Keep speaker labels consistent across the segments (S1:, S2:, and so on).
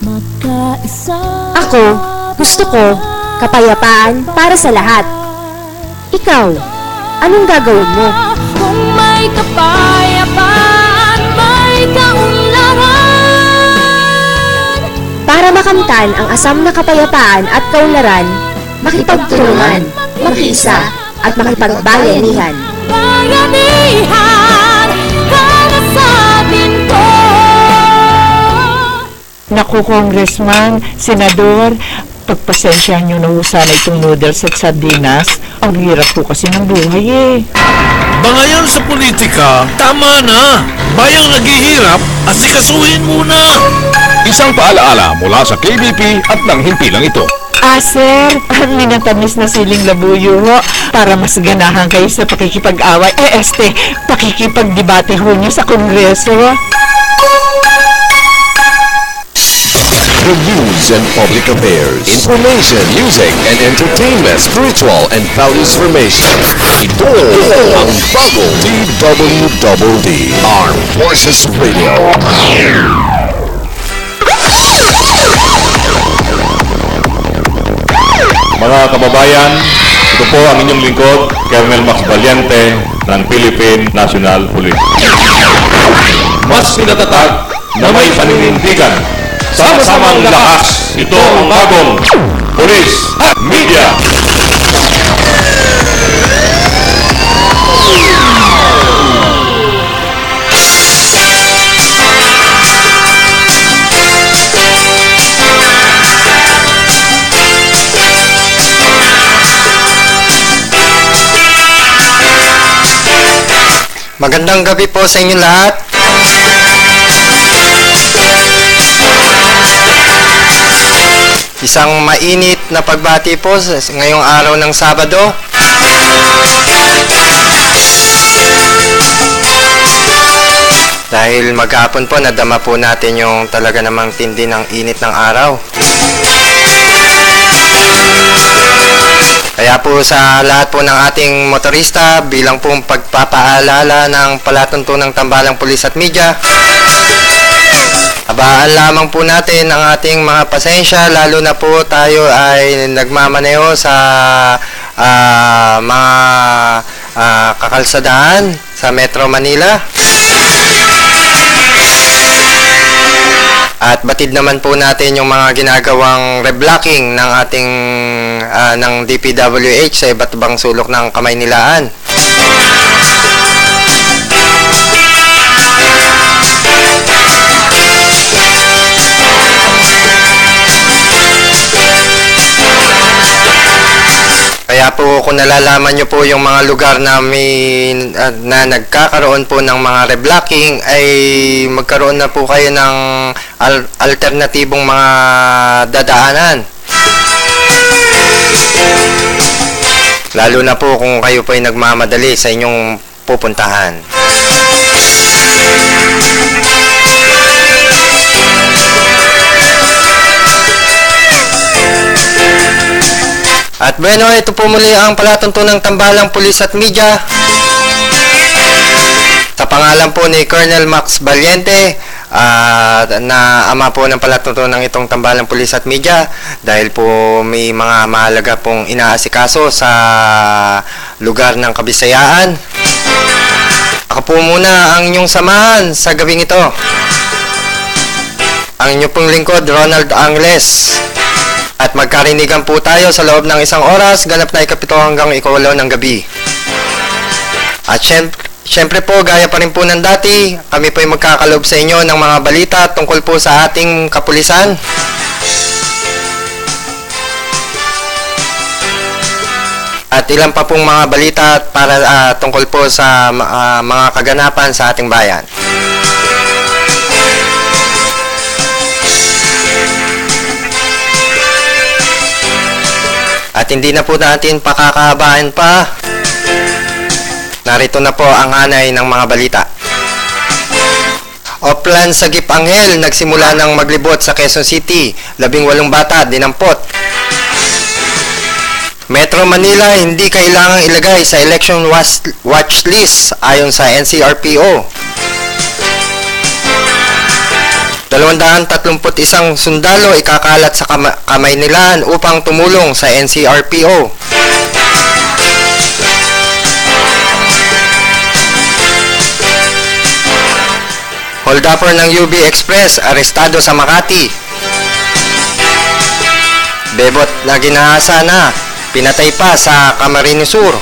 S1: Ako, gusto ko kapayapaan para sa lahat. Ikaw, anong gagawin mo?
S2: Kung may kapayapaan, may kaunlaran.
S1: Para makamtan ang asam na kapayapaan at kaunlaran, makipagtulungan, makiisa, at makipagbayanihan.
S2: Bayanihan para sa atin ko.
S3: Naku, Congressman, Senador, pagpasensyahan nyo na ho sana itong noodles at sardinas. Ang hirap po kasi ng buhay eh.
S4: Bangayan sa politika, tama na. Bayang naghihirap, asikasuhin muna.
S5: Isang paalaala mula sa KBP at ng himpilang ito.
S3: Sir, ang minatamis na siling labuyo ho para mas ganahan kayo sa pakikipag-away. Pakikipag-debate ho nyo sa Kongreso.
S5: The news and public affairs, information, music, and entertainment, spiritual and values formation. Ito ang bago DWWD, Armed Forces Radio.
S6: Mga kababayan, ito po ang inyong lingkod, Colonel Max Valiente ng Philippine National Police. Mas pinatatag na may paninindigan. Sama-samang lakas, ito ang bagong Police at Media.
S7: Magandang gabi po sa inyo lahat. Isang mainit na pagbati po ngayong araw ng Sabado. Dahil maghapon po, nadama po natin yung talaga namang tindi ng init ng araw. Kaya po sa lahat po ng ating motorista, bilang po pagpapaalala ng palatuntunang tambalang pulis at media, abaan lamang po natin ang ating mga pasensya, lalo na po tayo ay nagmamaneho sa mga kakalsadaan sa Metro Manila. At batid naman po natin yung mga ginagawang reblocking ng ating ng DPWH sa iba't ibang sulok ng Kamaynilaan. Kaya po kung nalalaman nyo po yung mga lugar na na nagkakaroon po ng mga reblocking, ay magkaroon na po kayo ng alternatibong mga dadaanan. Lalo na po kung kayo po ay nagmamadali sa inyong pupuntahan. At bueno, ito po muli ang palatuntunang tambalang pulis at media. Sa pangalan po ni Colonel Max Valiente, na ama po ng palatuntunang itong tambalang pulis at media, dahil po may mga mahalaga pong inaasikaso sa lugar ng Kabisayaan. Ako po muna ang inyong samahan sa gabing ito. Ang inyong pong lingkod, Ronald Angles. At magkarinigan po tayo sa loob ng isang oras, ganap na 7 hanggang 8 ng gabi. At syempre po, gaya pa rin po ng dati, kami po ay magkakalob sa inyo ng mga balita tungkol po sa ating kapulisan. At ilan pa pong mga balita para tungkol po sa mga kaganapan sa ating bayan. At hindi na po natin pakakahabaan pa. Narito na po ang hanay ng mga balita. Oplan Sagip Anghel nagsimula ng maglibot sa Quezon City. 18 bata dinampot. Metro Manila hindi kailangang ilagay sa election watch list ayon sa NCRPO. 231 sundalo ikakalat sa kamay nila upang tumulong sa NCRPO. Holdupper ng UB Express arestado sa Makati. Bebot na ginahasa na, pinatay pa sa Camarines Sur.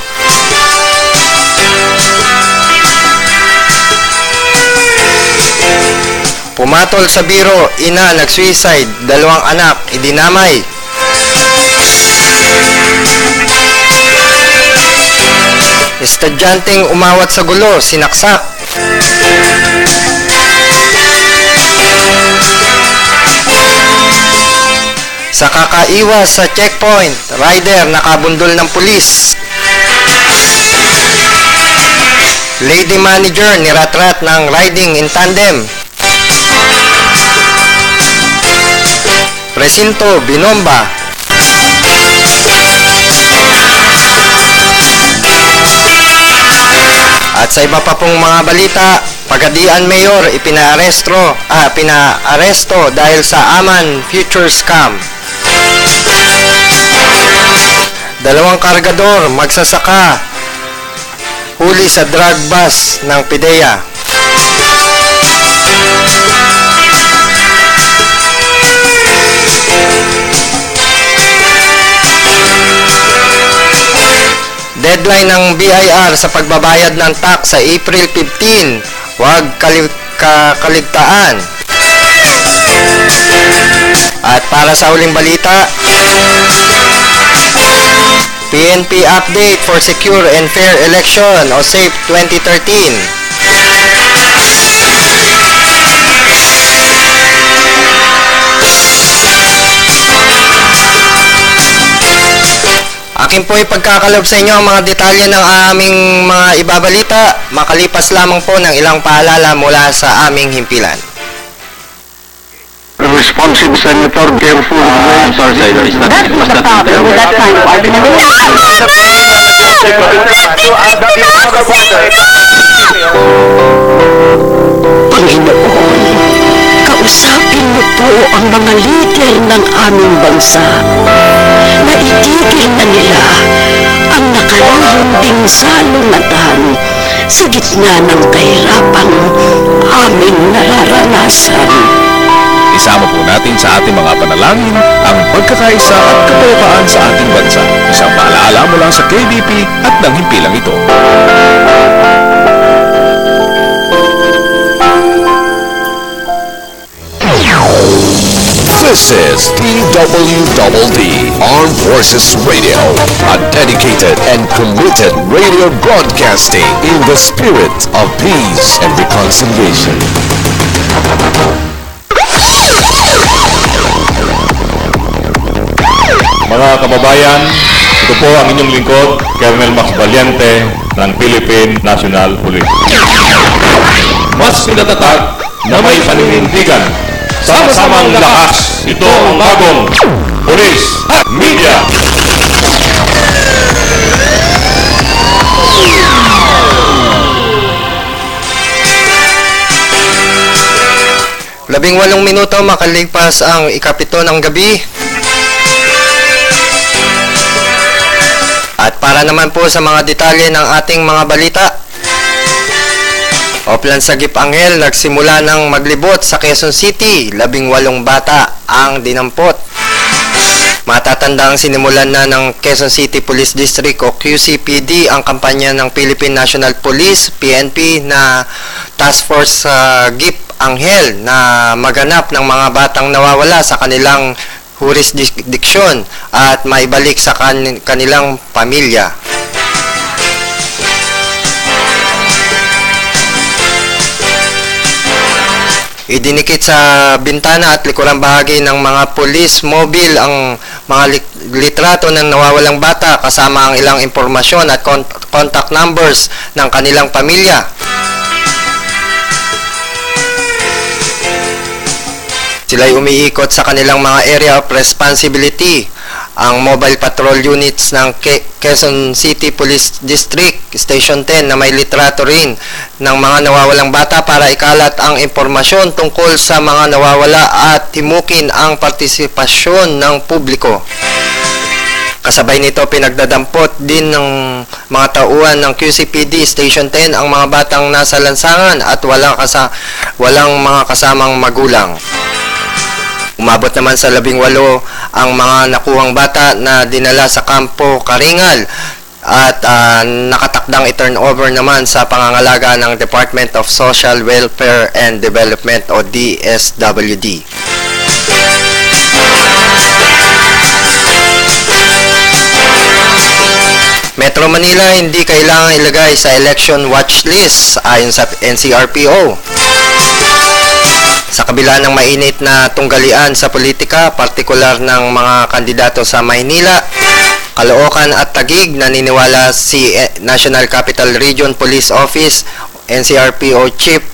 S7: Pumatol sa biro, ina nag-suicide, 2 anak idinamay. Estudyanteng umawat sa gulo, sinaksak. Sa kakaiwas sa checkpoint, rider nakabundol ng pulis. Lady manager niratrat ng riding in tandem. Presinto binomba. At sa iba pa pong mga balita, Pagadian Mayor pinaaresto dahil sa Aman Future Scam. 2 kargador magsasaka huli sa drug bust ng PIDEA. Deadline ng BIR sa pagbabayad ng tax sa April 15. Huwag kaligtaan. At para sa huling balita, PNP update for secure and fair election o SAFE 2013. Akin po ipagkakalob sa inyo ang mga detalye ng aming mga ibabalita, makalipas lamang po ng ilang paalala mula sa aming himpilan.
S8: Responsive Senator, careful.
S6: Sorry, Senator.
S8: That was the problem with that kind of
S9: Panginoon, kausapin mo po ang mga leader ng aming bansa na itigil na nila ang nakararunding salungatan sa gitna ng kahirapang aming nararanasan.
S5: Isama po natin sa ating mga panalangin ang pagkakaisa at kapayapaan sa ating bansa. Isang paalaala mula sa KBP at ng himpilang ito. This is DWDD Armed Forces Radio, a dedicated and committed radio broadcasting in the spirit of peace and reconciliation.
S6: Mga kababayan, ito po ang inyong lingkod, Colonel Max Valiente ng Philippine National Police. Mas pinatatag na may paninindigan. Sama-samang lakas, ito ang bagong Police Media.
S7: Labing 8 minuto makalipas ang ikapito ng gabi. At para naman po sa mga detalye ng ating mga balita, Oplan Sagip Anghel nagsimula ng maglibot sa Quezon City, 18 bata ang dinampot. Matatandang sinimulan na ng Quezon City Police District o QCPD ang kampanya ng Philippine National Police, PNP, na Task Force Sagip Anghel na maganap ng mga batang nawawala sa kanilang jurisdiction at maibalik sa kanilang pamilya. Idinikit sa bintana at likurang bahagi ng mga police mobile ang mga litrato ng nawawalang bata kasama ang ilang impormasyon at contact numbers ng kanilang pamilya. Sila'y umiikot sa kanilang mga area of responsibility ang mobile patrol units ng Quezon City Police District Station 10 na may litrato rin ng mga nawawalang bata para ikalat ang impormasyon tungkol sa mga nawawala at timukin ang partisipasyon ng publiko. Kasabay nito, pinagdadampot din ng mga tauhan ng QCPD Station 10 ang mga batang nasa lansangan at walang mga kasamang magulang. Umabot naman sa 18 ang mga nakuhang bata na dinala sa kampo Karingal at nakatakdang i-turnover naman sa pangangalaga ng Department of Social Welfare and Development o DSWD. Metro Manila hindi kailangang ilagay sa election watch list ayon sa NCRPO. Sa kabila ng mainit na tunggalian sa politika, partikular ng mga kandidato sa Maynila, Caloocan at Taguig, naniniwala si National Capital Region Police Office, NCRPO Chief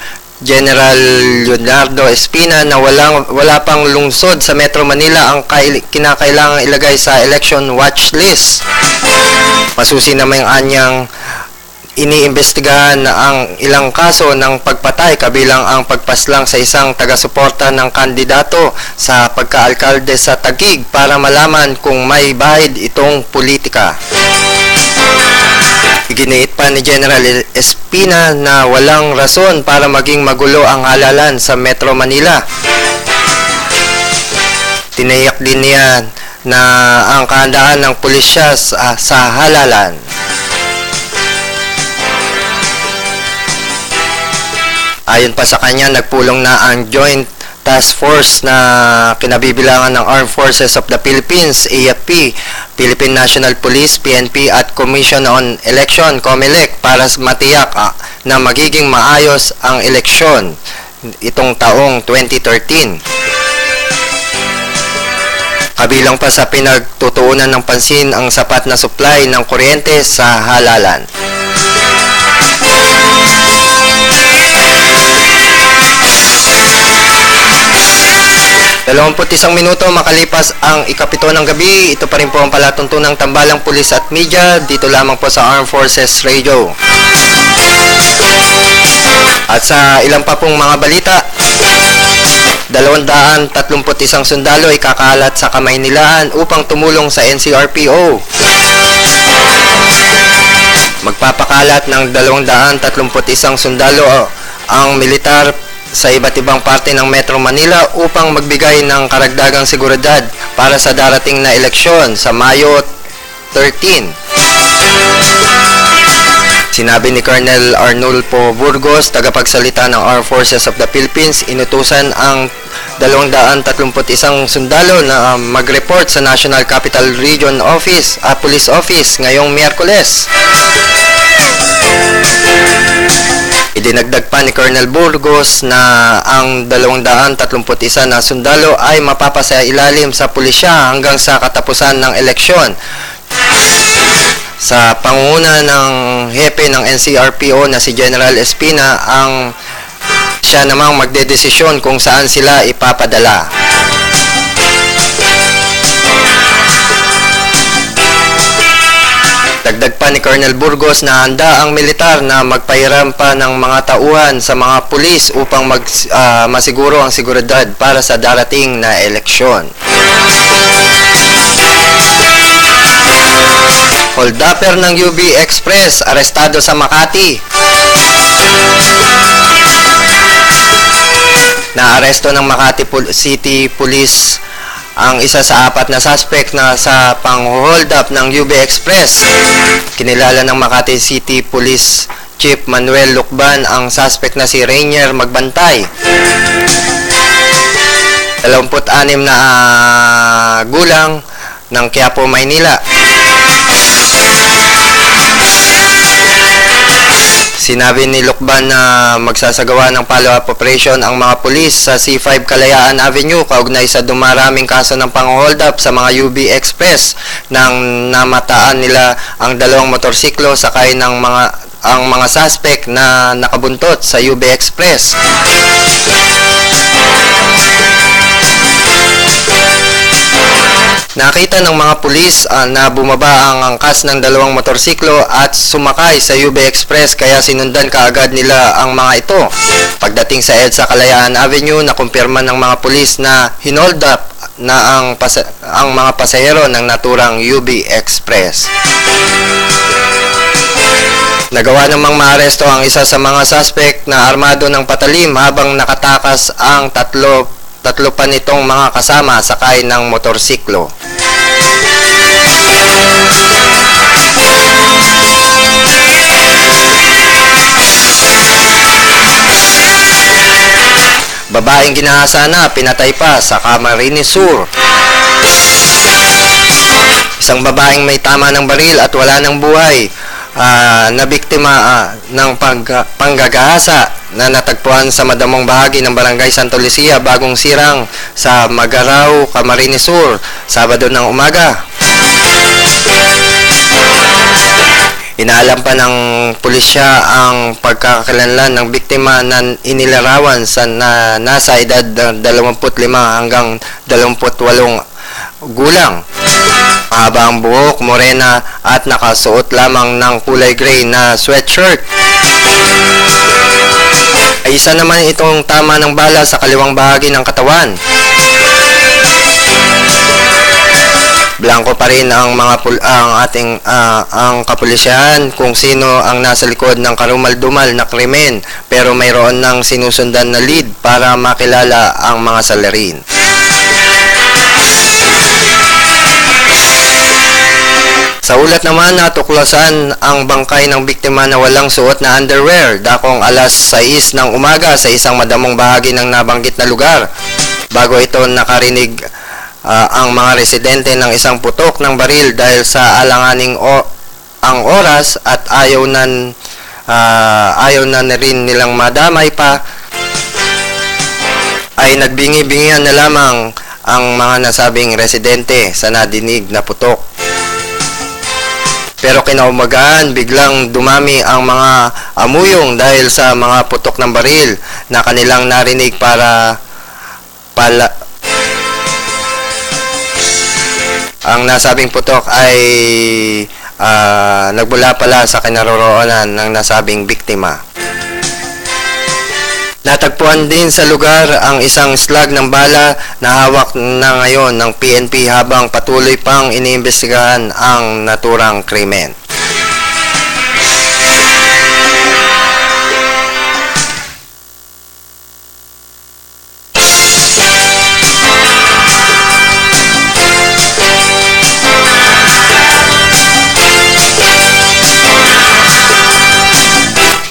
S7: General Leonardo Espina na wala pang lungsod sa Metro Manila ang kinakailangang ilagay sa election watch list. Masusi naman ang anyang iniimbestigahan na ang ilang kaso ng pagpatay kabilang ang pagpaslang sa isang taga-suporta ng kandidato sa pagkaalkalde sa Taguig para malaman kung may bahid itong politika. Iginiit pa ni General Espina na walang rason para maging magulo ang halalan sa Metro Manila. Tiniyak din niya na ang kahandaan ng pulisya sa halalan. Ayon pa sa kanya, nagpulong na ang Joint Task Force na kinabibilangan ng Armed Forces of the Philippines, AFP, Philippine National Police, PNP at Commission on Election, COMELEC para matiyak na magiging maayos ang eleksyon itong taong 2013. Kabilang pa sa pinagtutuunan ng pansin ang sapat na supply ng kuryente sa halalan. Isang minuto makalipas ang ikapito ng gabi, ito pa rin po ang palatuntunang tambalang pulis at media dito lamang po sa Armed Forces Radio. At sa ilang pa pong mga balita, 231 sundalo ay kakalat sa Kamaynilaan upang tumulong sa NCRPO. Magpapakalat ng 231 sundalo ang militar sa iba't ibang parte ng Metro Manila upang magbigay ng karagdagang seguridad para sa darating na eleksyon sa Mayo 13. Sinabi ni Colonel Arnulfo Burgos, tagapagsalita ng Armed Forces of the Philippines, inutusan ang 231 sundalo na mag-report sa National Capital Region Office, Police Office ngayong Miyerkules. Idinagdag pa ni Colonel Burgos na ang 231 na sundalo ay mapapasailalim sa pulisya hanggang sa katapusan ng eleksyon. Sa pangunguna ng hepe ng NCRPO na si General Espina, siya namang magdedesisyon kung saan sila ipapadala. Dagdag pa ni Colonel Burgos na handa ang militar na magpahiram pa ng mga tauhan sa mga pulis upang masiguro ang seguridad para sa darating na eleksyon. Holdupper ng UB Express, arestado sa Makati. Naaresto ng Makati City Police ang isa sa 4 na suspect na sa pang-hold up ng UB Express. Kinilala ng Makati City Police Chief Manuel Lucban ang suspect na si Rainier Magbantay. 26 na gulang ng Quiapo, Maynila. Sinabi ni Lucban na magsasagawa ng follow-up operation ang mga pulis sa C5 Kalayaan Avenue kaugnay sa dumaraming kaso ng pang-hold up sa mga UB Express nang namataan nila ang 2 motorsiklo sakay ng mga suspect na nakabuntot sa UB Express. Nakita ng mga pulis na bumaba ang angkas ng dalawang motorsiklo at sumakay sa UB Express kaya sinundan kaagad nila ang mga ito. Pagdating sa EDSA Kalayaan Avenue, nakumpirma ng mga pulis na hinold up na ang mga pasahero ng naturang UB Express. Nagawa namang maaresto ang isa sa mga suspect na armado ng patalim habang nakatakas ang tatlo pa nitong mga kasama sakay ng motorsiklo. Babaeng ginahasa na, pinatay pa sa Camarines Sur. Isang babaeng may tama ng baril at wala ng buhay na biktima ng panggagahasa na natagpuan sa madamong bahagi ng Barangay Santo Lucia, Bagong Sirang sa Magaraw, Camarines Sur, Sabado ng umaga. Inaalam pa ng pulisya ang pagkakakilanlan ng biktima na inilarawan sa nasa edad 25 hanggang 28 gulang. Mahaba ang buhok, morena at nakasuot lamang ng kulay gray na sweatshirt. Ay isa naman itong tama ng bala sa kaliwang bahagi ng katawan. Blanco pa rin ang ang kapulisyahan kung sino ang nasa likod ng karumal-dumal na krimen, pero mayroon ng sinusundan na lead para makilala ang mga salarin. Sa ulat naman, natuklasan ang bangkay ng biktima na walang suot na underwear dakong alas 6 ng umaga sa isang madamong bahagi ng nabanggit na lugar. Bago ito nakarinig ang mga residente ng isang putok ng baril dahil sa alanganing ang oras at ayaw na rin nilang madamay pa, ay nagbingi-bingihan na lamang ang mga nasabing residente sa nadinig na putok. Pero kinaumagahan, biglang dumami ang mga amuyong dahil sa mga putok ng baril na kanilang narinig ang nasabing putok ay nagmula pala sa kinaroroonan ng nasabing biktima. Natagpuan din sa lugar ang isang slag ng bala na hawak na ngayon ng PNP habang patuloy pang iniimbestigahan ang naturang krimen.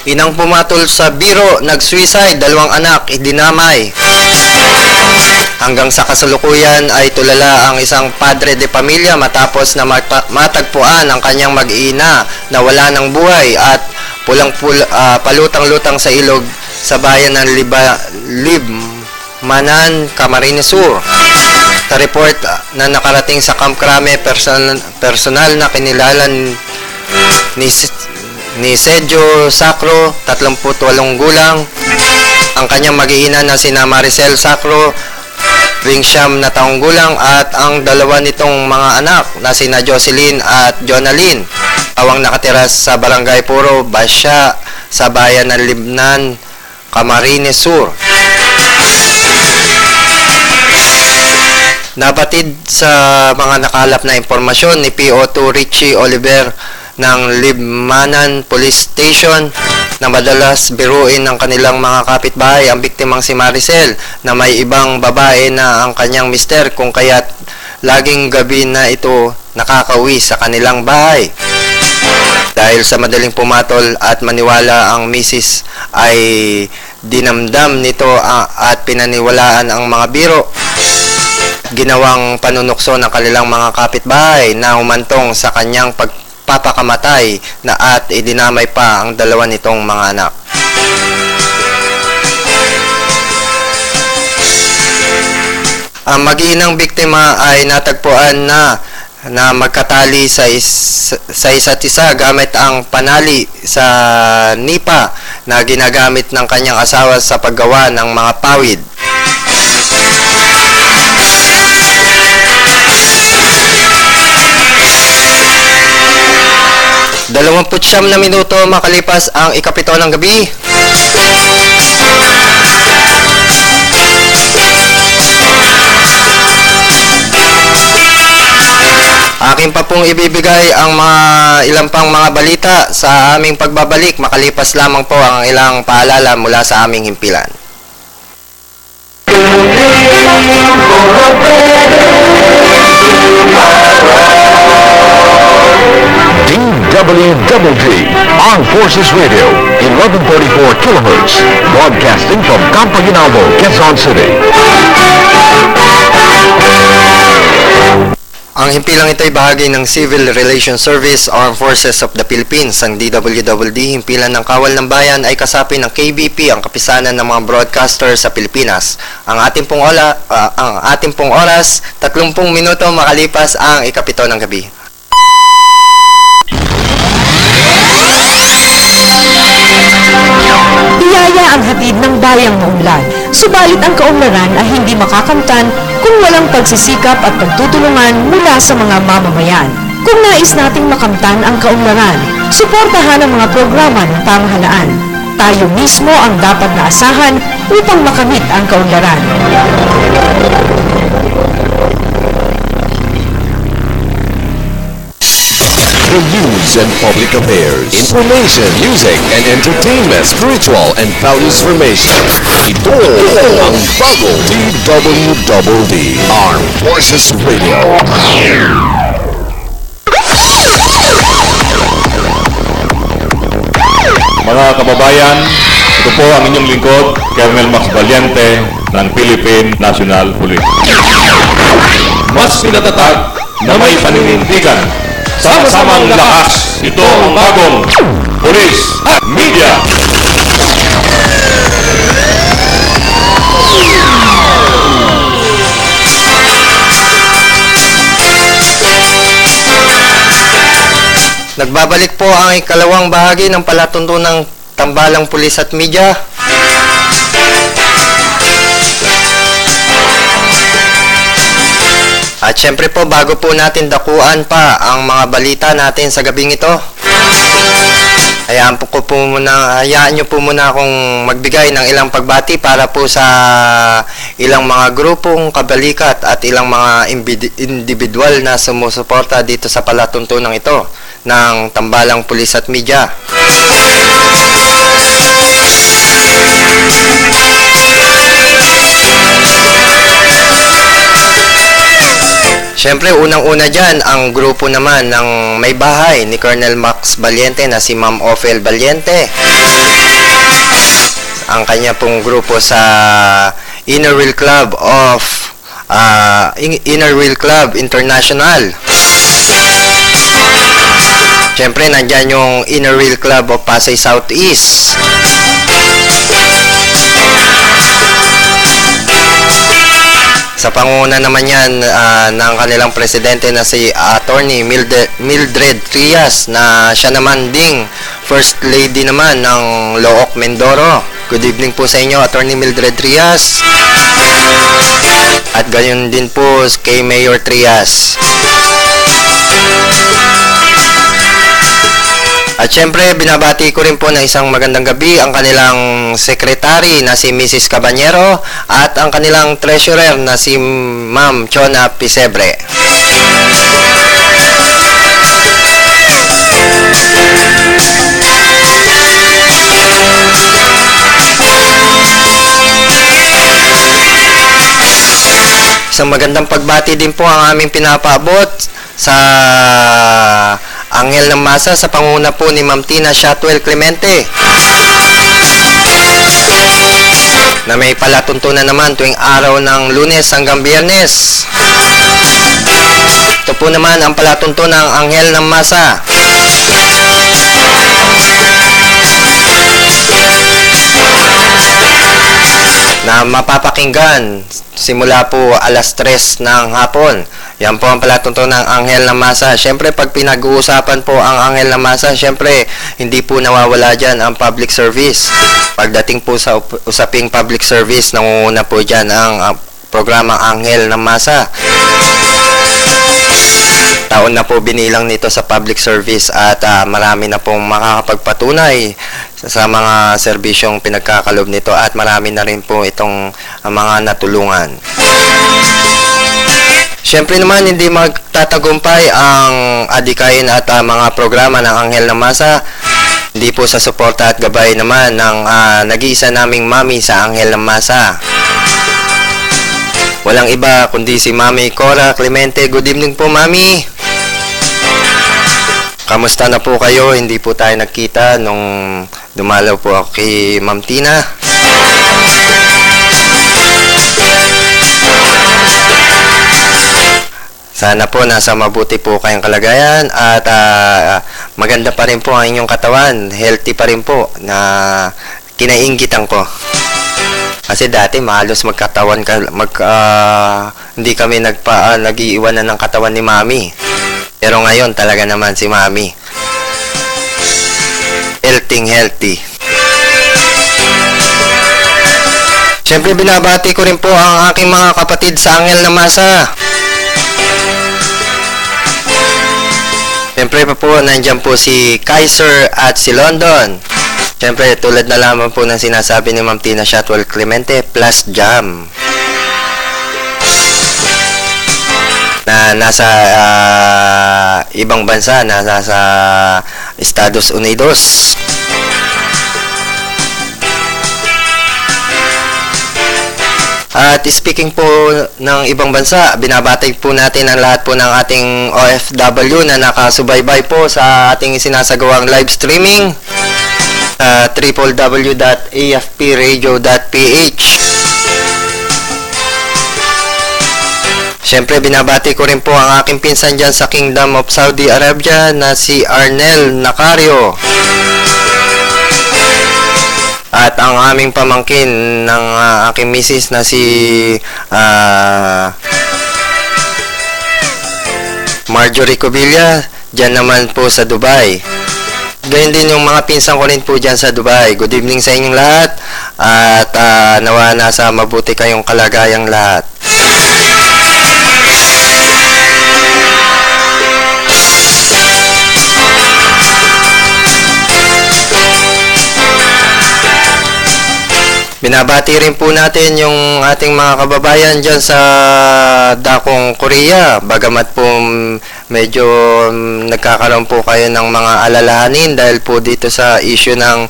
S7: Inang pumatol sa biro, nag-suicide, 2 anak, idinamay. Hanggang sa kasalukuyan ay tulala ang isang padre de pamilya matapos na matagpuan ang kanyang mag-iina na wala ng buhay at palutang-lutang sa ilog sa bayan ng Libmanan, Camarines Sur. Sa report na nakarating sa Camp Crame, personal na kinilalan ni Sergio Sacro, 38 gulang, ang kanyang mag-iina na sina Maricel Sacro, 9 na taong gulang, at ang dalawa nitong mga anak na sina Jocelyn at Jonalyn, awang nakatira sa Barangay Puro Basya sa bayan ng Libnan, Camarines Sur. Nabatid sa mga nakalap na impormasyon ni PO2 Richie Oliver ng Libmanan Police Station na madalas biruin ng kanilang mga kapitbahay ang biktimang si Maricel na may ibang babae na ang kanyang mister, kung kaya't laging gabi na ito nakakauwi sa kanilang bahay. Dahil sa madaling pumatol at maniwala ang misis ay dinamdam nito at pinaniwalaan ang mga biro. Ginawang panunukso ng kanilang mga kapitbahay na humantong sa kanyang papakamatay na at idinamay pa ang dalawa nitong mga anak. Ang mag-iinang biktima ay natagpuan na magkatali sa isa't isa gamit ang panali sa nipa na ginagamit ng kanyang asawa sa paggawa ng mga pawid. 29 na minuto makalipas ang ikapito ng gabi. Akin pa pong ibibigay ang mga ilang pang mga balita sa aming pagbabalik. Makalipas lamang po ang ilang paalala mula sa aming himpilan.
S5: DWDD, Armed Forces Radio, 1134 kHz, broadcasting from Campo Ginaldo, Quezon City.
S7: Ang himpilang ito ay bahagi ng Civil Relations Service, Armed Forces of the Philippines. Ang DWDD, himpilan ng Kawal ng Bayan, ay kasapi ng KBP, ang kapisanan ng mga broadcaster sa Pilipinas. Ang ating pong oras, 30 minuto makalipas ang ikapito ng gabi.
S3: Biyaya ang hatid ng bayang maunlad, subalit ang kaunlaran ay hindi makakamtan kung walang pagsisikap at pagtutulungan mula sa mga mamamayan. Kung nais nating makamtan ang kaunlaran, suportahan ang mga programa ng pamahalaan. Tayo mismo ang dapat na asahan upang makamit ang kaunlaran.
S5: The news and public affairs, information, music, and entertainment, spiritual and values formation. Ito ang bago DWDD, Armed Forces Radio.
S6: Mga kababayan, ito po ang inyong lingkod, Colonel Max Valiente ng Philippine National Police. Mas pinatatag na may paninindigan. Sama-samang lakas, ito ang bagong Police Media.
S7: Nagbabalik po ang ikalawang bahagi ng palatuntunang Tambalang Pulis at Media. At syempre po, bago po natin dakuan pa ang mga balita natin sa gabing ito, hayaan nyo po muna akong magbigay ng ilang pagbati para po sa ilang mga grupong kabalikat at ilang mga individual na sumusuporta dito sa palatuntunang ito ng Tambalang Pulis at Media. Siyempre, unang-una dyan, ang grupo naman ng May Bahay ni Colonel Max Valiente na si Ma'am Ophel Valiente. Ang kanya pong grupo sa Inner Wheel Club International. Siyempre, nandyan yung Inner Wheel Club of Pasay Southeast. Sa panguna naman yan ng kanilang presidente na si Attorney Mildred Trias, na siya naman ding First Lady naman ng Looc Mindoro. Good evening po sa inyo, Attorney Mildred Trias. At gayon din po kay Mayor Trias. At syempre, binabati ko rin po na isang magandang gabi ang kanilang secretary na si Mrs. Cabanyero at ang kanilang treasurer na si Ma'am Chona Pisebre. Isang magandang pagbati din po ang aming pinapaabot sa Anghel ng Masa sa panguna po ni Ma'am Tina Shotwell Clemente, na may palatuntunan naman tuwing araw ng Lunes hanggang Biyernes. Ito po naman ang palatuntunan ng Anghel ng Masa. Na mapapakinggan simula po alas 3 ng hapon. Yan po ang palatuntunan ng Anghel ng Masa. Siyempre, pag pinag-uusapan po ang Anghel ng Masa, siyempre, hindi po nawawala dyan ang public service. Pagdating po sa usaping public service, nangunguna po dyan ang programa Anghel ng Masa. taon na po binilang nito sa public service at marami na pong makakapagpatunay sa mga serbisyong pinagkakalob nito at marami na rin po itong mga natulungan. Siyempre naman, hindi magtatagumpay ang adikain at mga programa ng Anghel ng Masa. Hindi po sa suporta at gabay naman ng nag-iisa naming mami sa Anghel ng Masa. Walang iba kundi si Mami Cora Clemente. Good evening po, Mami. Kamusta na po kayo? Hindi po tayo nagkita nung dumalaw po ako kay Ma'am Tina. Sana po nasa mabuti po kayong kalagayan at maganda pa rin po ang inyong katawan. Healthy pa rin po na kinainggitan ko. Kasi dati mahalos hindi kami nag-iiwanan ng katawan ni Mami. Pero ngayon talaga naman si Mami healthy. Siyempre binabati ko rin po ang aking mga kapatid sa Anghel ng Masa. Siyempre pa po, nandyan po si Kaiser at si London. Siyempre, tulad na lamang po ng sinasabi ni Ma'am Tina Shotwell Clemente, plus Jam. Na nasa ibang bansa, nasa Estados Unidos. At speaking po ng ibang bansa, binabati po natin ang lahat po ng ating OFW na nakasubaybay po sa ating sinasagawang live streaming sa www.afpradio.ph. Siyempre, binabati ko rin po ang aking pinsan dyan sa Kingdom of Saudi Arabia na si Arnel Nacario. At ang aming pamangkin ng aking misis na si Marjorie Covilla, dyan naman po sa Dubai. Gayun din yung mga pinsan ko rin po dyan sa Dubai. Good evening sa inyong lahat at nawa nasa mabuti kayong kalagayang lahat. Binabati rin po natin yung ating mga kababayan dyan sa Dakong, Korea. Bagamat po medyo nagkakaroon po kayo ng mga alalahanin dahil po dito sa issue ng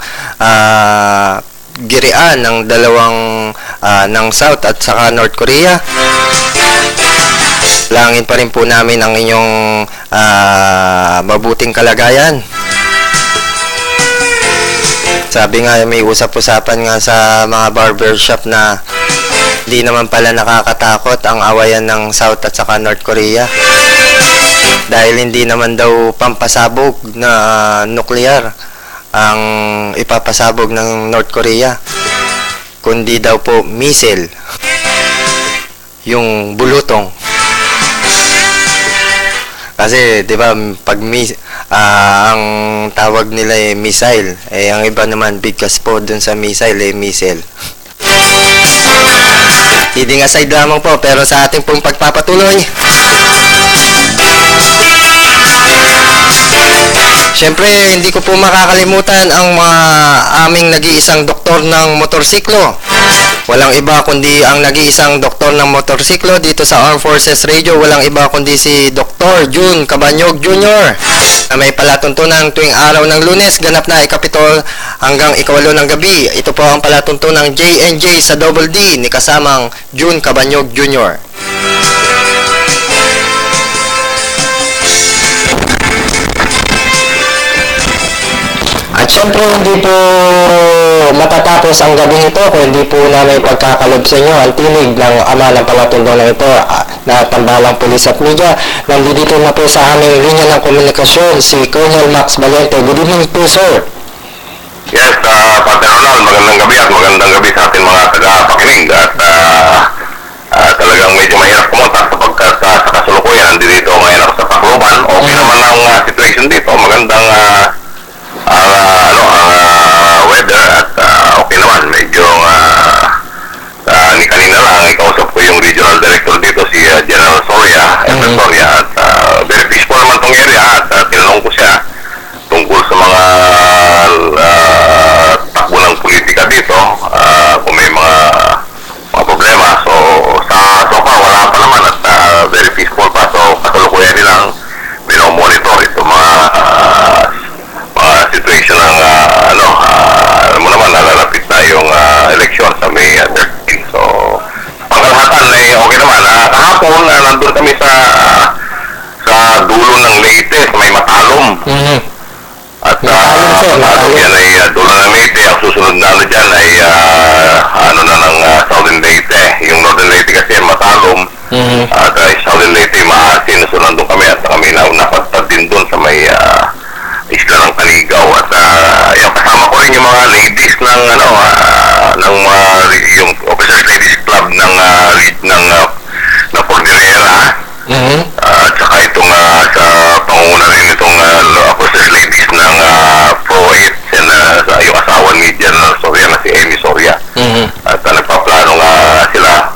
S7: girian ng dalawang ng South at saka North Korea. Langin pa rin po namin ang inyong mabuting kalagayan. Sabi nga, may usap-usapan nga sa mga barbershop na di naman pala nakakatakot ang awayan ng South at saka North Korea. Dahil hindi naman daw pampasabog na nuklear ang ipapasabog ng North Korea. Kundi daw po missile. Yung bulutong. Kasi, di ba, pag ang tawag nila missile, ang iba naman bigkas po dun sa missile, missile. Kidding aside lamang po, pero sa ating pong pagpapatuloy, siyempre, hindi ko po makakalimutan ang mga aming nag-iisang doktor ng motorsiklo. Walang iba kundi ang nag-iisang doktor ng motorsiklo dito sa Armed Forces Radio. Walang iba kundi si Dr. June Cabanyog Jr. na may palatuntunan tuwing araw ng Lunes, ganap na ikapitol hanggang ikawalo ng gabi. Ito po ang palatuntunang J&J sa Double D ni kasamang June Cabanyog Jr. At syempre, hindi po matatapos ang gabi ito kung hindi po namin pagkakalob sa inyo ang tinig ng ama ng palatuntunan na ito na Tambalang Pulis at Media. Nandito na po sa aming linya ng komunikasyon si Colonel Max Valiente. Good evening po, sir.
S6: Yes, Pater Ronald, magandang gabi at magandang gabi sa ating mga taga-pakinig at talagang medyo mahirap pumunta sapagkat sa kasulukuyan nandito ngayon ako sa Tacloban. Okay naman ang situation dito, magandang weather at okay naman, medyo ni kanina lang ikausap ko yung regional director dito si General Soria at very peaceful At pagkatapos yan ay dulo ng Leyte. Ang susunod na ano dyan ay ano na ng Southern Leyte. Yung Northern Leyte kasi matalom. At Southern Leyte maasin. So nandun kami at kami napadpad din doon sa may isla ng Caligaw. At yung kasama ko rin yung mga ladies ng ano ng yung Officers Ladies Club ng Cordillera. At saka itong sa pangunguna rin itong Officers Ladies ng Pro 8 yung asawa ni General Soria na si Amy Soria. At nagpaplano nga sila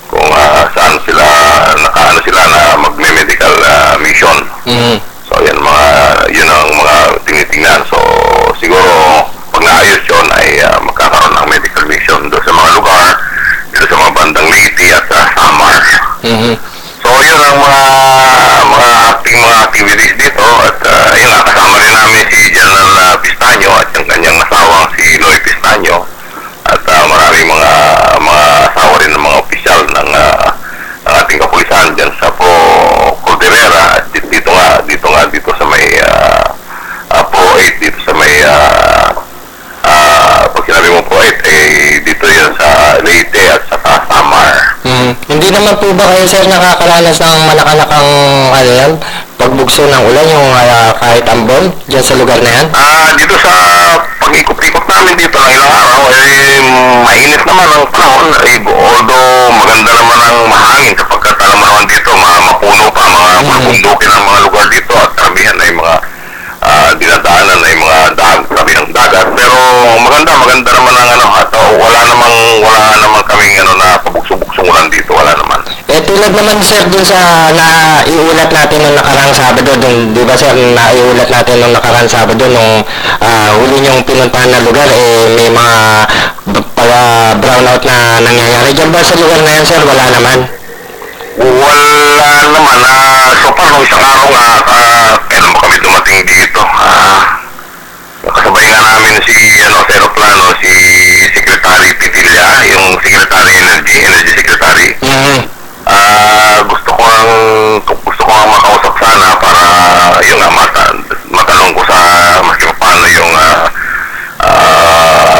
S6: kung saan sila nakaano sila na magme-medical mission. So yun ang mga tinitingnan. So siguro pag naayos yun ay magkakaroon ng medical mission doon sa mga lugar, dito sa mga bandang Leyte at Samar. So yun ang mga activities dito. At yun nga, kasama rin namin si General Pistaño at yung kanyang asawang si Loy Pistaño. At maraming mga asawa rin ng mga opisyal ng ating kapulisan dyan sa Cordillera. At dito sa may Pro 8, dito sa may pag sinabi mo Pro 8 dito yan sa Leyte at sa Samar.
S7: Hindi naman po ba kayo, sir, nakakaranas ng malakalakang pagbugso ng ulan, yung kahit ambon dyan sa lugar na yan?
S6: Dito sa pag-ikot-ikot namin dito ng ilang araw, mainit naman ang panahon. Although maganda naman ang mahangin kapag alam mo naman dito, mapuno pa, mga bulubundukin ang mga lugar dito at karamihan ay mga dinadaanan ay mga sabi ng dagat. Pero maganda naman ang at wala namang kaming na pabugso-bugsong ulan dito, wala naman.
S7: Tulad naman, sir, dun sa naiulat natin nung nakarang Sabado, di ba, sir, naiulat natin nung nakarang Sabado, nung huli niyong pinuntahan na lugar, may mga brownout na nangyayari. Diyan ba sa lugar na yan, sir? Wala naman?
S6: Wala naman. So far, nung isang araw nga, kailan ba kami dumating dito? Kasabay nga namin si Aeroplano, si Secretary Pitilla, yung Secretary Energy Secretary. Gusto ko nga makausap sana para yung matanong ko sa maski paano yung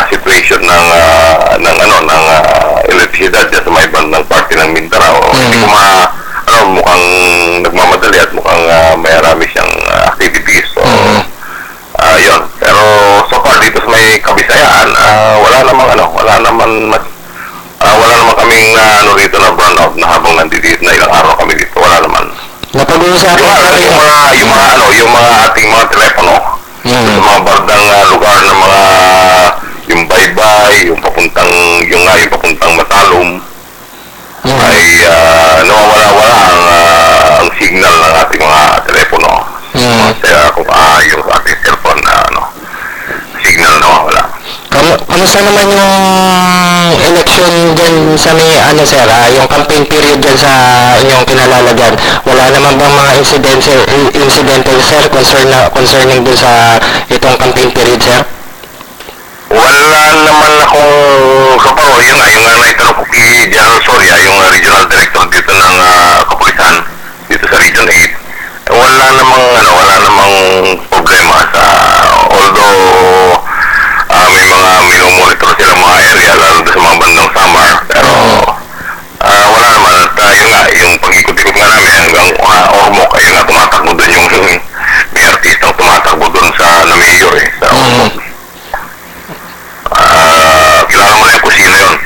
S6: situation ng elektrisidad dyan sa may bandang parte ng Mindanao. Hindi ko mukhang nagmamadali at mukhang marami siyang activities. So yun. Pero so far dito sa may Kabisayaan, wala naman kaming rito na brownout na habang nandito na ilang araw kami dito. Wala naman.
S7: Napag-uusapan
S6: yung mga ating mga telepono sa mga bardang lugar ng mga yung Baybay, yung papuntang Matalom ay nawawala ang signal ng ating mga telepono. Kaya kung yung ating cellphone signal nawawala.
S7: Kamusta naman yung election dyan sa may, sir, yung campaign period dyan sa inyong kinalalagyan? Wala naman bang mga incidental, sir, concerning dun sa itong campaign period, sir?
S6: Wala naman akong kaparo. Yung naitanong ko kay General Soria, yung regional director dito ng kapulisan, dito sa Region 8. Wala namang problema although may mga minomonitor sila mga area, lalo sa mga bandang Samar. Pero wala naman. At yung pag-ikot-ikot nga namin hanggang Ormoc, ayun nga tumatakbo doon yung may artistang tumatakbo doon sa mayor sa Ormoc. Kilala mo na yung kusina yun.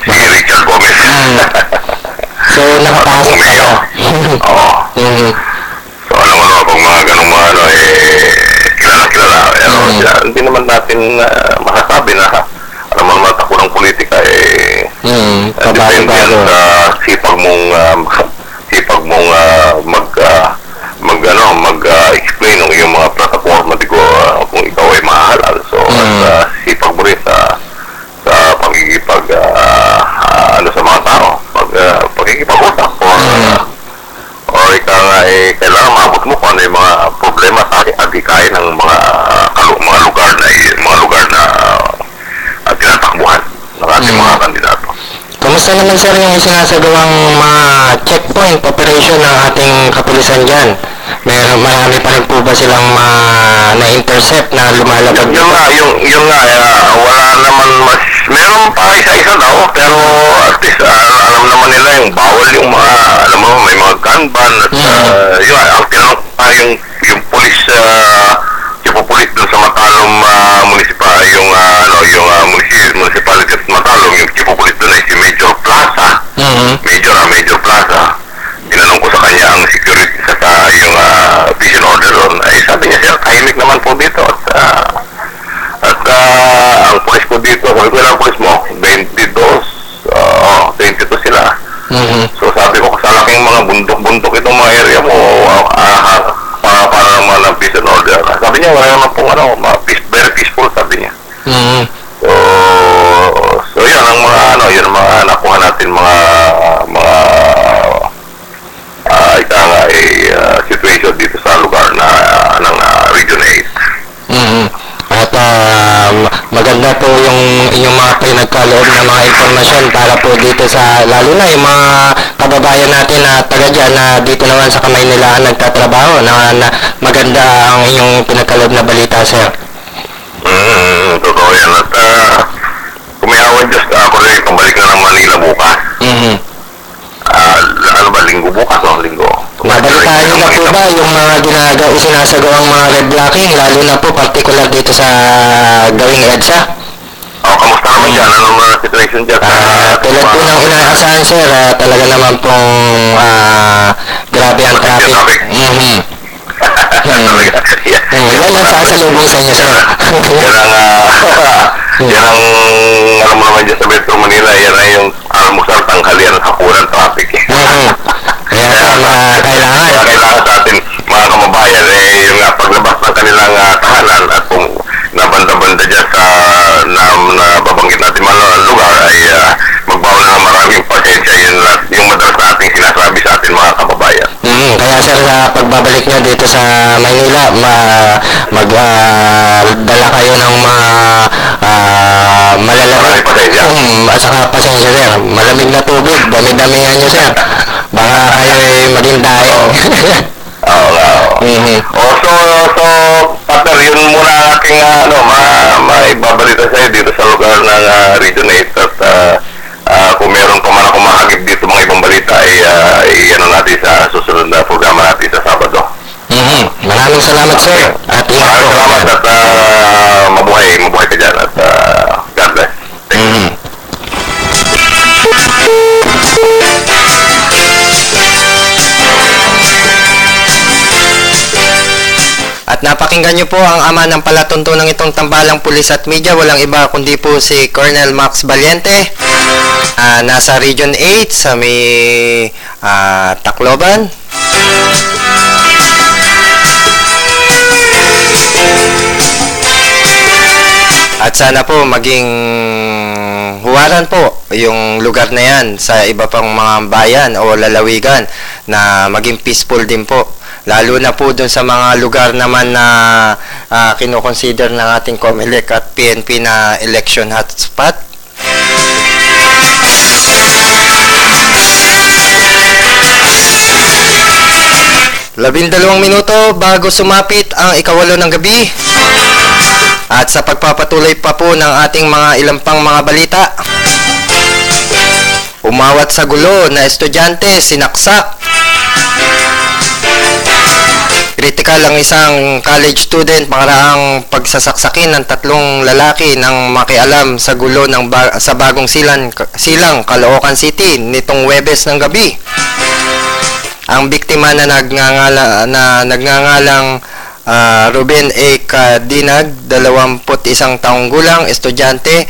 S6: Si Richard Gomez.
S7: So, nakapasok ka na.
S6: Oo. So, alam mo naman, pag mga ganong kilala. Pero hindi naman natin masasabi na alam mo naman ako ng politika depende yan sa sipag mong mag-explain ng iyong mga plataforma kung ikaw ay mahalal. So, at sipag mo rin sa pagkikipag sa mga tao, pagkikipag-usap or ikaw nga kailangan maabot mo kung ano yung mga problema sa agikain ng mga lugar na tinatakbuhan ng ating mga kandidato.
S7: Kamusta naman, sir, yung sinasagawang mga checkpoint operation ng ating kapulisan dyan? marami pa rin po ba silang na-intercept na lumalabag?
S8: Yung nga, wala naman meron pa isa-isa daw, pero at least alam naman nila yung bawal yung mga, alam mo, may mga gun ban at yun, ang tinanong pa yung police, yung police dun sa Matalom municipality at Matalom, yung chief of police dun ay si Major Plaza. Major Plaza. Tinanong ko sa kanya ang security sa yung vision order doon, ay sabi niya, sir, tahimik naman po dito at ang pulis ko dito, sabi ko, ilang pulis mo? 22 sila. So sabi ko, sa laking mga bundok itong mga area mo, para naman ang vision order. Sabi niya, wala naman pong very peaceful, sabi niya. So yun ang mga nakuha natin mga situation dito sa lugar ng Region 8.
S7: At maganda po yung mga pinagkaloob na mga informasyon para po dito sa, lalo na yung mga kababayan natin na taga dyan na dito naman sa Kamaynilaan nagtatrabaho, na maganda ang inyong pinagkaloob na balita, sir.
S8: Totoo yan. At kung may awan Diyos, ako rin pabalik na ng Manila bukas. Ano ba, linggo bukas o linggo?
S7: Nabalitaan niyo na po ba yung mga sinasagawang mga red blocking, lalo na po particular dito sa gawing EDSA?
S8: Kamusta naman dyan? Anong mga situation dyan?
S7: Tulad po ng inaasahan, sir, talaga naman pong grabe ang traffic. Yan ang sasalubong sa inyo, sir.
S8: Yan ang alam mo naman dyan sa Metro Manila, yan ay yung almusal, tanghalian at hapunan traffic.
S7: Kaya
S8: kailangan sa atin mga kamabayan, yung paglabas ng kanilang tahanan at kung nabanda-banda dyan sa nababanggit natin mga lugar ay magbawal na maraming pasensya, yung madalas nating sinasabi sa atin mga kababayan.
S7: Kaya sir, sa pagbabalik nyo dito sa Maynila, magdala kayo ng mga malalamig at saka pasensya, sir. Malamig na tubig, dami-damihan nyo, sir. Baka kayo maging daing.
S8: So, partner, yun muna ang aking maibabalita sa'yo dito sa lugar ng Region 8 at kung meron pa man ako mahagip dito mga ibang balita ay natin sa susunod na programa natin sa Sabado.
S7: Maraming salamat, sir. At
S8: maraming salamat at mabuhay ka dyan at God bless.
S7: At napakinggan niyo po ang ama ng palatuntunan ng itong tambalang pulis at media, walang iba kundi po si Colonel Max Valiente. Nasa Region 8 sa may Tacloban. At sana po maging huwaran po yung lugar na yan sa iba pang mga bayan o lalawigan na maging peaceful din po. Lalo na po dun sa mga lugar naman na kinoconsider ng ating COMELEC at PNP na election hotspot. Labindalawang minuto bago sumapit ang ikawalo ng gabi. At sa pagpapatuloy pa po ng ating mga ilang pang mga balita, umawat sa gulo na estudyante sinaksak. Kritikal ang isang college student makaraang pagsasaksakin ng 3 lalaki nang makialam sa gulo sa bagong silang Caloocan City nitong Huwebes ng gabi. Ang biktima na nagngangalang Ruben A. Kadinag, 21 taong gulang, estudyante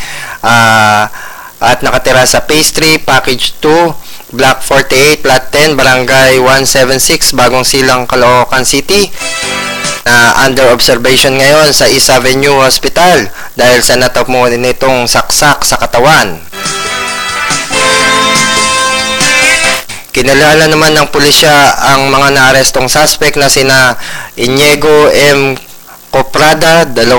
S7: at nakatira sa Phase 3, Package 2, Block 48, Lot 10, Barangay 176, Bagong Silang, Caloocan City, under observation ngayon sa East Avenue Hospital dahil sa natamo nitong saksak sa katawan. Kinalala naman ng pulisya ang mga naarestong suspect na sina Inigo M. Coprada, 20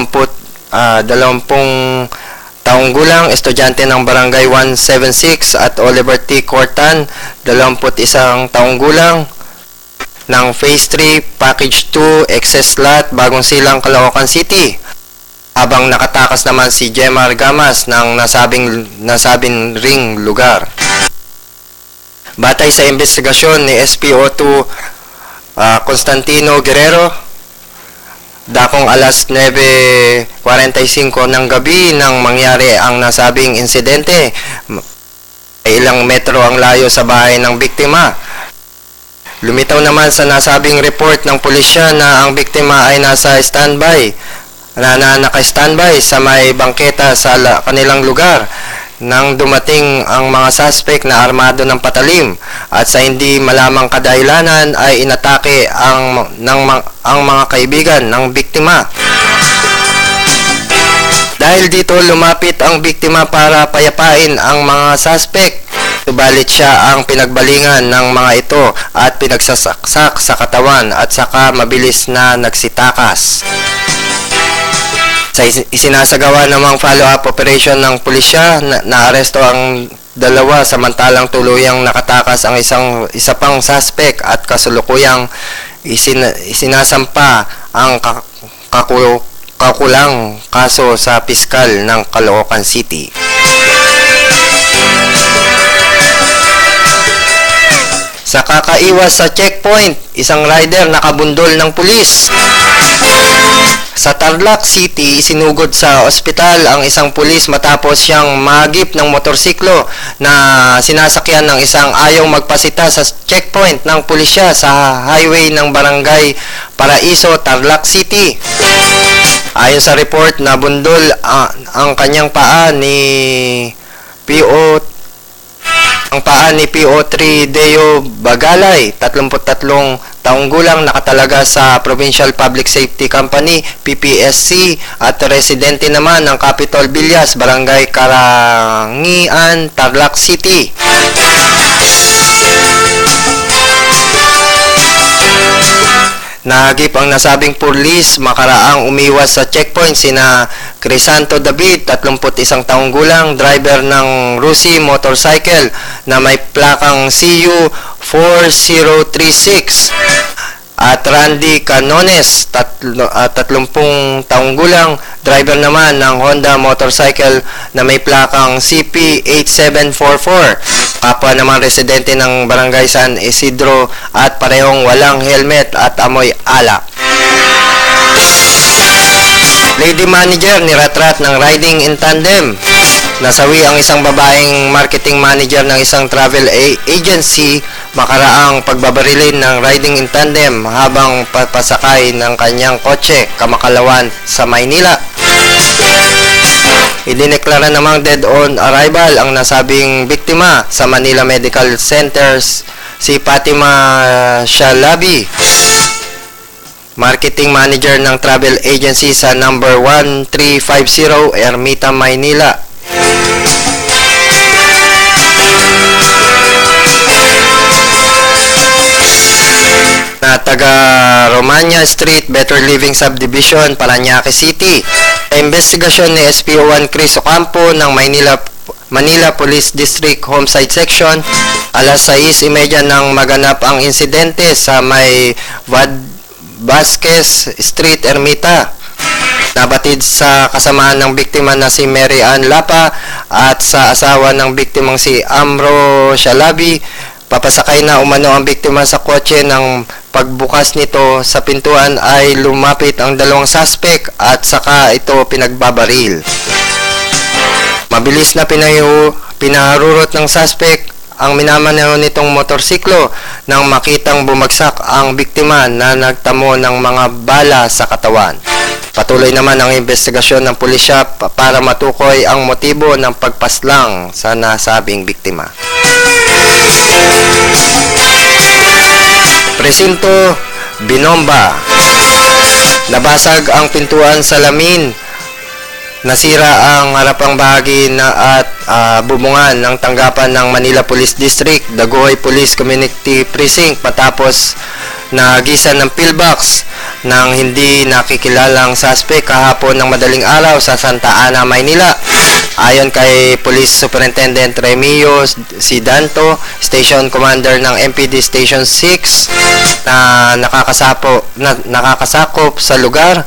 S7: taong gulang, estudyante ng Barangay 176 at Oliver T. Cortan, 21 taong gulang, ng Phase 3, Package 2, Excess Lot, Bagong Silang, Caloocan City. Habang nakatakas naman si Jemar Gamas ng nasabing ring lugar. Batay sa investigasyon ni SPO2 Constantino Guerrero, dakong alas 9:45 ng gabi nang mangyari ang nasabing insidente. Ilang metro ang layo sa bahay ng biktima. Lumitaw naman sa nasabing report ng pulisya na ang biktima ay nasa standby, naka-standby sa may bangketa sa kanilang lugar nang dumating ang mga suspect na armado ng patalim at sa hindi malamang kadahilanan ay inatake ang mga kaibigan ng biktima. Dahil dito lumapit ang biktima para payapain ang mga suspect. Subalit siya ang pinagbalingan ng mga ito at pinagsasaksak sa katawan at saka mabilis na nagsitakas. Sa isinasagawa namang follow-up operation ng pulisya, naaresto ang dalawa samantalang tuluyang nakatakas ang isa pang suspect at kasulukuyang isinasampa ang kakulang kaso sa piskal ng Caloocan City. Sa kakaiwas sa checkpoint, isang rider nakabundol ng pulis. Sa Tarlac City, sinugod sa ospital ang isang pulis matapos siyang magip ng motorsiklo na sinasakyan ng isang ayaw magpasita sa checkpoint ng pulisya sa highway ng Barangay Paraiso, Tarlac City. Ayon sa report, nabundol ang kanyang paa ni PO3 Deo Bagalay, 33 taong gulang, nakatalaga sa Provincial Public Safety Company, PPSC, at residente naman ng Capitol Villas, Barangay Karangian, Tarlac City. Nahagip ang nasabing pulis makaraang umiwas sa checkpoint sina Crisanto David, 31 taong gulang, driver ng Rusi motorcycle na may plakang CU 4036 at Randy Canones, 30 taong gulang, driver naman ng Honda motorcycle na may plakang CP8744. Kapwa naman residente ng Barangay San Isidro at parehong walang helmet at amoy alak. Lady manager niratrat ng riding in tandem. Nasawi ang isang babaeng marketing manager ng isang travel agency makaraang pagbabarilin ng riding in tandem habang papasakay ng kanyang kotse kamakalawan sa Maynila. Idineklara namang dead on arrival ang nasabing biktima sa Manila Medical Centers si Fatima Shalabi, marketing manager ng travel agency sa number 1350 Ermita, Maynila. Na taga Romania Street, Better Living Subdivision, Parañaque City. Sa investigasyon ni SPO1 Chris Ocampo ng Manila Police District Homicide Section, alas 6:30 nang maganap ang insidente sa may Vasquez Street, Ermita. Nabatid sa kasamaan ng biktima na si Mary Ann Lapa at sa asawa ng biktimang si Amro Shalabi. Papasakay na umano ang biktima sa kotse ng pagbukas nito sa pintuan ay lumapit ang dalawang suspect at saka ito pinagbabaril. Mabilis na pinaharurot ng suspect ang minamaneho nitong motorsiklo nang makitang bumagsak ang biktima na nagtamo ng mga bala sa katawan. Patuloy naman ang investigasyon ng pulisya para matukoy ang motibo ng pagpaslang sa nasabing biktima. Presinto Binomba. Nabasag ang pintuan sa Lamin. Nasira ang harapang bahagi at bubungan ng tanggapan ng Manila Police District, Dagohoy Police Community Precinct matapos nagisan ng pillbox. ng hindi nakikilalang suspect kahapon ng madaling araw sa Santa Ana, Maynila. Ayon kay Police Superintendent Remio Sidanto, Station Commander ng MPD Station 6 na nakakasakop sa lugar,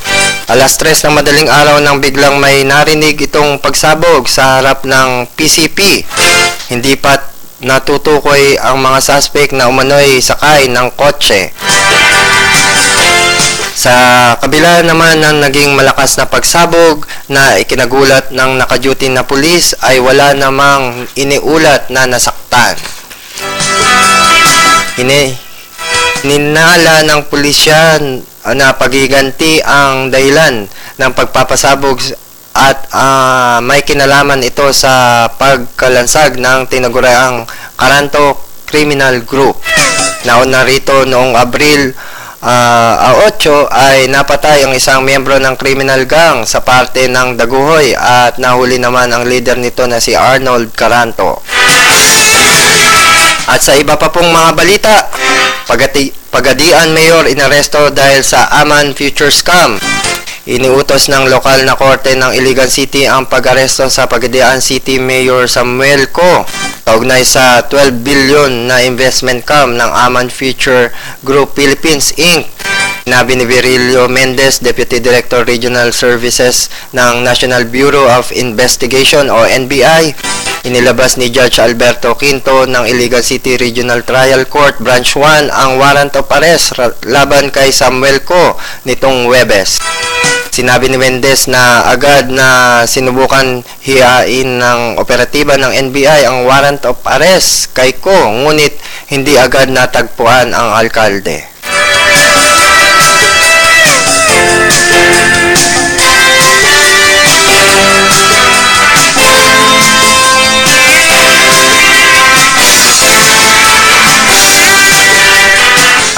S7: alas 3 ng madaling araw nang biglang may narinig itong pagsabog sa harap ng PCP. Hindi pa natutukoy ang mga suspect na umano'y sakay ng kotse. Sa kabila naman ng naging malakas na pagsabog na ikinagulat ng nakaduty na pulis ay wala namang iniulat na nasaktan. Ninala ng pulisya na pagiganti ang dahilan ng pagpapasabog at may kinalaman ito sa pagkalansag ng tinaguriang Karanto Criminal Group. Nauna rito noong Abril 8 ay napatay ang isang miyembro ng criminal gang sa parte ng Daguhoy at nahuli naman ang leader nito na si Arnold Caranto. At sa iba pa pong mga balita, Pagadian Mayor inaresto dahil sa Aman Future Scam. Iniutos ng lokal na korte ng Iligan City ang pag-aresto sa Pagadian City Mayor Samuel Co. kaugnay sa 12 billion na investment scam ng Aman Future Group Philippines Inc. Sinabi ni Virilio Mendez, Deputy Director Regional Services ng National Bureau of Investigation o NBI. Inilabas ni Judge Alberto Quinto ng Iligan City Regional Trial Court Branch 1 ang warrant of arrest laban kay Samuel Co. nitong Huwebes. Sinabi ni Mendez na agad na sinubukan hiyain ng operatiba ng NBI ang warrant of arrest kay Co. ngunit hindi agad natagpuan ang alkalde.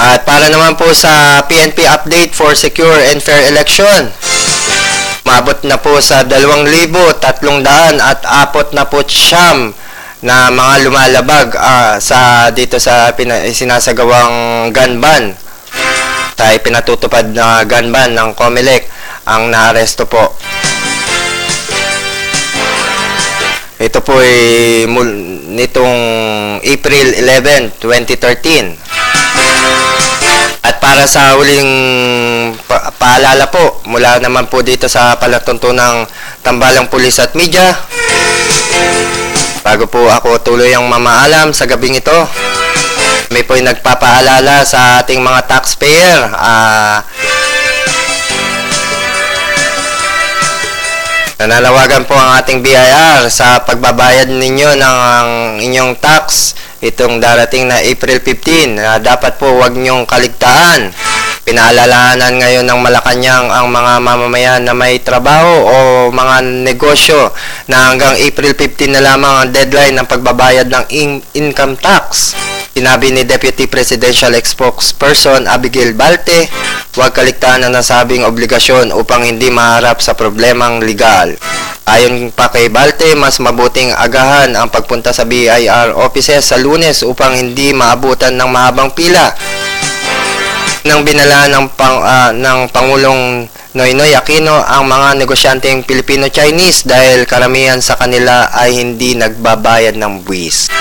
S7: At para naman po sa PNP update for secure and fair election, maabot na po sa 2,349 na mga lumalabag dito sa sinasagawang gun ban. Tayo pinatutupad na gun ban ng COMELEC ang naaresto po. Ito po ay nitong April 11, 2013. At para sa huling paalala po, mula naman po dito sa palatuntunang Tambalang Pulis at Media, bago po ako tuluyang mamaalam sa gabing ito, may po nagpapaalala sa ating mga taxpayer. Nananawagan po ang ating BIR sa pagbabayad ninyo ng inyong tax itong darating na April 15 na dapat po huwag nyong kaligtaan. Pinaalalahanan ngayon ng Malacanang ang mga mamamayan na may trabaho o mga negosyo na hanggang April 15 na lamang ang deadline ng pagbabayad ng income tax. Sinabi ni Deputy Presidential Spokesperson Abigail Balte, huwag kaligtaan ang nasabing obligasyon upang hindi maharap sa problemang legal. Ayon pa kay Balte, mas mabuting agahan ang pagpunta sa BIR offices sa Lunes upang hindi maabutan ng mahabang pila. Nang binala ng Pangulong Noynoy Aquino ang mga negosyanteng Pilipino-Chinese dahil karamihan sa kanila ay hindi nagbabayad ng buwis.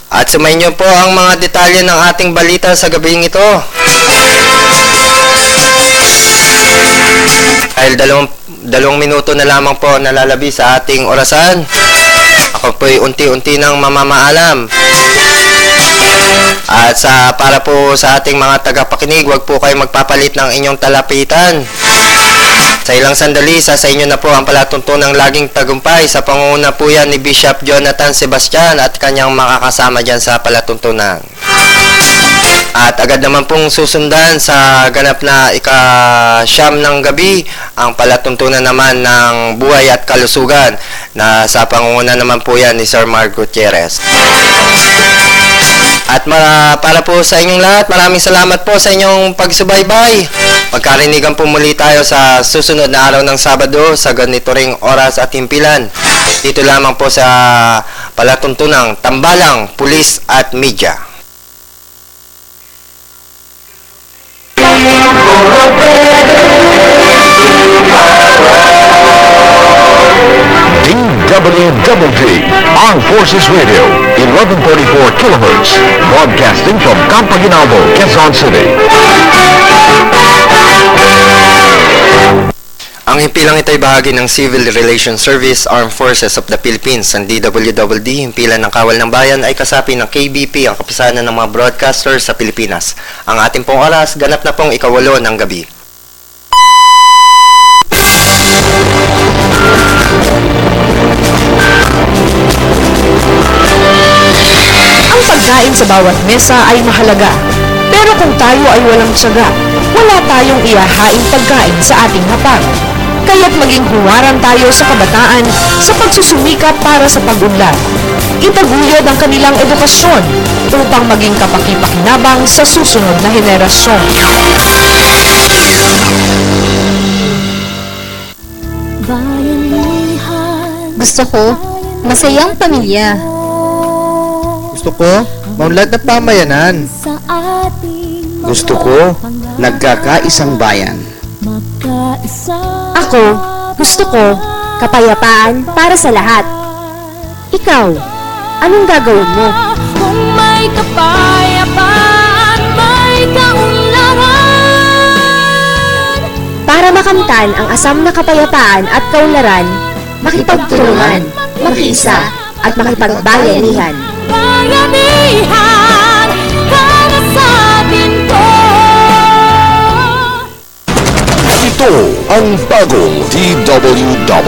S7: At sumayin niyo po ang mga detalye ng ating balita sa gabing ito. Dahil dalawang minuto na lamang po nalalabi sa ating orasan, ako po'y unti-unti nang mamamaalam. At para po sa ating mga tagapakinig, huwag po kayo magpapalit ng inyong talapitan. Sa ilang sandali, sa inyo na po ang palatuntunang laging tagumpay. Sa pangunguna po yan ni Bishop Jonathan Sebastian at kanyang makakasama dyan sa palatuntunan. At agad naman pong susundan sa ganap na ika-siyam ng gabi ang palatuntunan naman ng buhay at kalusugan na sa pangunguna naman po yan ni Sir Mark Gutierrez. At para po sa inyong lahat, maraming salamat po sa inyong pagsubaybay. Magkarinigan po muli tayo sa susunod na araw ng Sabado sa ganito ring oras at himpilan. Dito lamang po sa palatuntunang Tambalang, Pulis at Media.
S5: DWDD, Armed Forces Radio, 1144 kilohertz, broadcasting from Campo Ginaldo, Quezon City.
S7: Ang himpilang ito ay bahagi ng Civil Relations Service, Armed Forces of the Philippines. Ang DWDD, Himpilan ng Kawal ng Bayan, ay kasapi ng KBP, ang kapisanan ng mga broadcasters sa Pilipinas. Ang ating pong oras, ganap na pong 8:00 ng gabi.
S3: Ang pagkain sa bawat mesa ay mahalaga. Pero kung tayo ay walang tiyaga, wala tayong ihahaing pagkain sa ating hapag. Kaya't maging huwaran tayo sa kabataan sa pagsusumikap para sa pag-unlad. Itaguyod ang kanilang edukasyon upang maging kapaki-pakinabang sa susunod na henerasyon.
S1: Gusto ko, masayang pamilya.
S10: Gusto ko, maunlad na pamayanan.
S11: Gusto ko, nagkakaisang bayan.
S1: Ako, gusto ko, kapayapaan para sa lahat. Ikaw, anong gagawin mo?
S2: Kung may kapayapaan, may kaunlaran.
S1: Para makamtan ang asam na kapayapaan at kaunlaran, makipagtulungan, makiisa, at makipagbayanihan.
S2: Bayanihan, para sa atin to.
S5: Ito ang bagong DWDD.